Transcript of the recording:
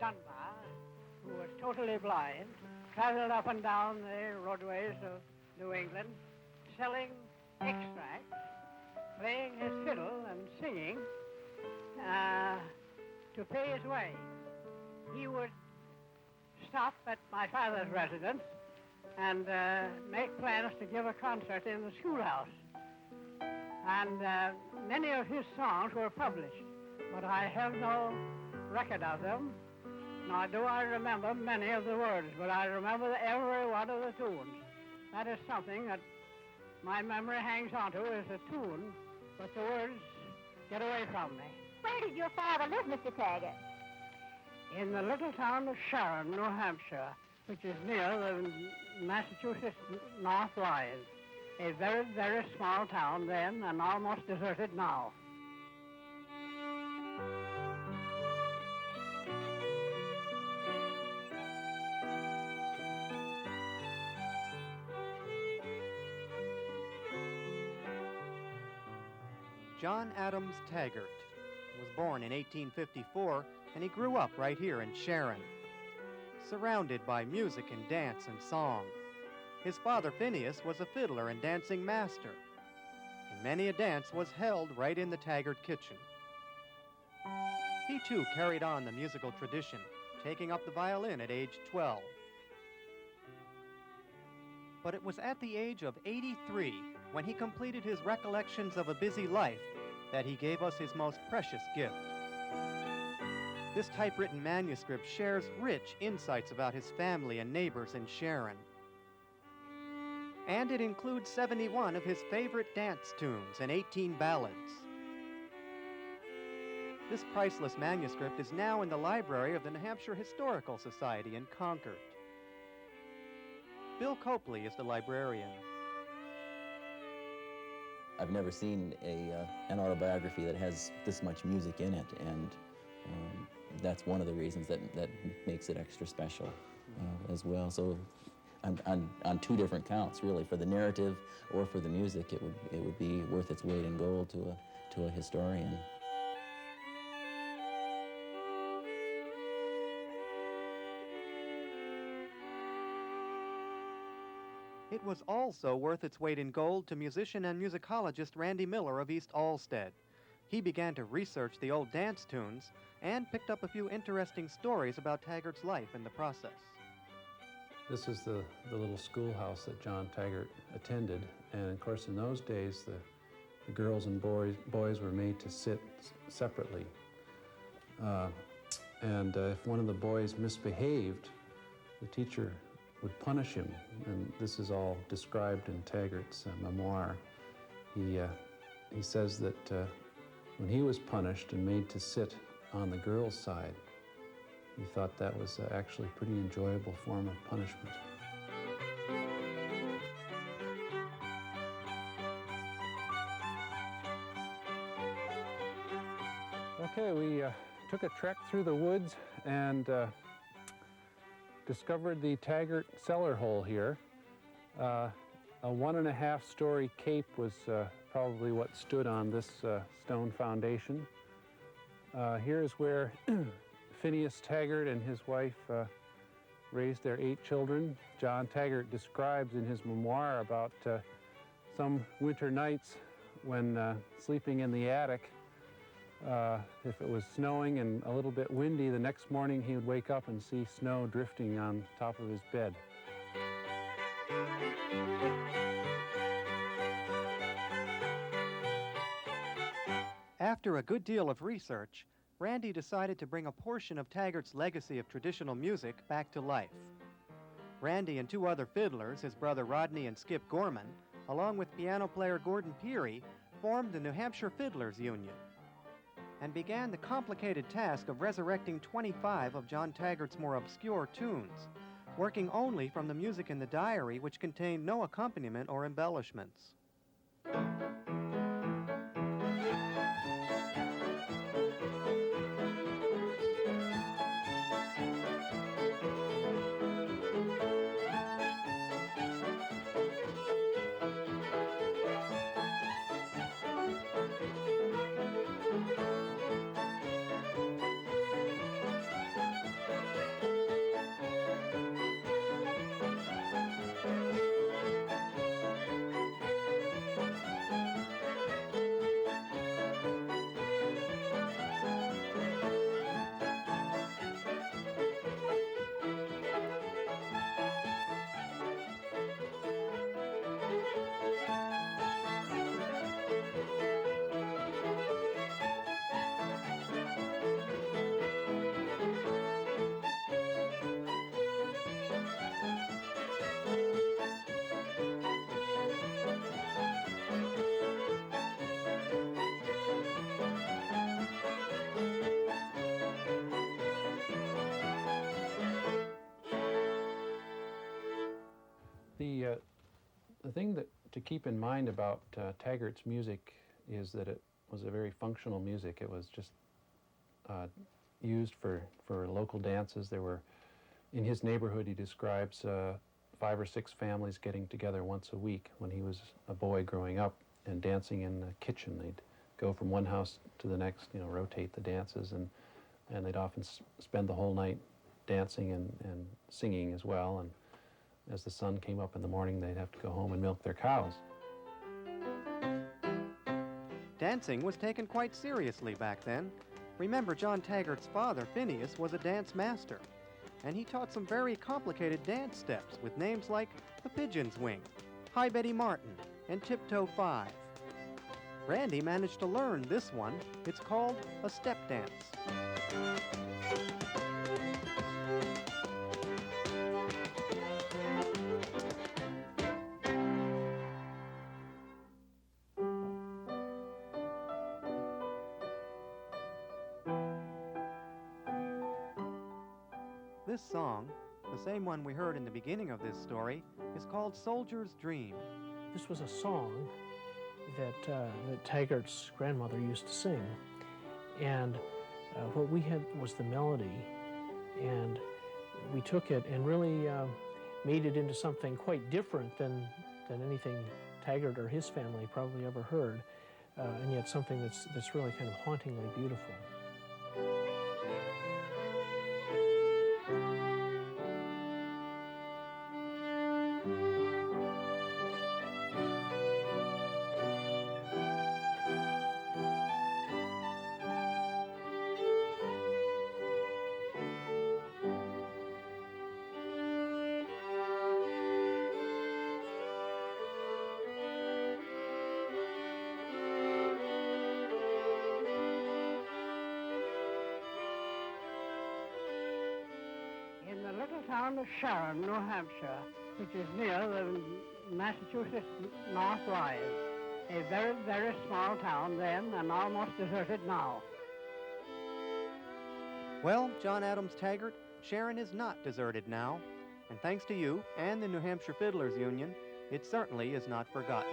Dunbar, who was totally blind, traveled up and down the roadways of New England, selling extracts, playing his fiddle and singing to pay his way. He would stop at my father's residence and make plans to give a concert in the schoolhouse. And many of his songs were published, but I have no record of them, nor do I remember many of the words, but I remember every one of the tunes. That is something that my memory hangs on to, is the tune, but the words get away from me. Where did your father live, Mr. Taggart? In the little town of Sharon, New Hampshire, which is near the Massachusetts North line. A very, very small town then, and almost deserted now. John Adams Taggart was born in 1854, and he grew up right here in Sharon, surrounded by music and dance and song. His father, Phineas, was a fiddler and dancing master, and many a dance was held right in the Taggart kitchen. He, too, carried on the musical tradition, taking up the violin at age 12. But it was at the age of 83, when he completed his Recollections of a Busy Life, that he gave us his most precious gift. This typewritten manuscript shares rich insights about his family and neighbors in Sharon. And it includes 71 of his favorite dance tunes and 18 ballads. This priceless manuscript is now in the library of the New Hampshire Historical Society in Concord. Bill Copley is the librarian. I've never seen an autobiography that has this much music in it, and that's one of the reasons that makes it extra special as well. So on two different counts, really, for the narrative or for the music, it would be worth its weight in gold to a historian. It was also worth its weight in gold to musician and musicologist Randy Miller of East Alstead. He began to research the old dance tunes and picked up a few interesting stories about Taggart's life in the process. This is the little schoolhouse that John Taggart attended, and of course in those days the girls and boys were made to sit separately. And if one of the boys misbehaved, the teacher would punish him, and this is all described in Taggart's memoir. He says that when he was punished and made to sit on the girls' side, he thought that was actually a pretty enjoyable form of punishment. Okay, we took a trek through the woods and discovered the Taggart cellar hole here. A 1.5-story cape was probably what stood on this stone foundation. Here is where Phineas Taggart and his wife raised their 8 children. John Taggart describes in his memoir about some winter nights when sleeping in the attic, if it was snowing and a little bit windy, the next morning he would wake up and see snow drifting on top of his bed. After a good deal of research, Randy decided to bring a portion of Taggart's legacy of traditional music back to life. Randy and 2 other fiddlers, his brother Rodney and Skip Gorman, along with piano player Gordon Peary, formed the New Hampshire Fiddlers Union and began the complicated task of resurrecting 25 of John Taggart's more obscure tunes, working only from the music in the diary, which contained no accompaniment or embellishments. The thing to keep in mind about Taggart's music is that it was a very functional music. It was just used for local dances. There were, in his neighborhood, he describes 5 or 6 families getting together once a week when he was a boy growing up and dancing in the kitchen. They'd go from one house to the next, rotate the dances, and they'd often spend the whole night dancing and singing as well. And as the sun came up in the morning, they'd have to go home and milk their cows. Dancing was taken quite seriously back then. Remember, John Taggart's father, Phineas, was a dance master, and he taught some very complicated dance steps with names like the Pigeon's Wing, Hi Betty Martin, and Tiptoe 5. Randy managed to learn this one. It's called a step dance. This song, the same one we heard in the beginning of this story, is called Soldier's Dream. This was a song that Taggart's grandmother used to sing. And what we had was the melody, and we took it and really made it into something quite different than anything Taggart or his family probably ever heard, and yet something that's really kind of hauntingly beautiful. In the little town of Sharon, New Hampshire, which is near the Massachusetts North Line, a very, very small town then and almost deserted now. Well, John Adams Taggart, Sharon is not deserted now, and thanks to you and the New Hampshire Fiddlers Union, it certainly is not forgotten.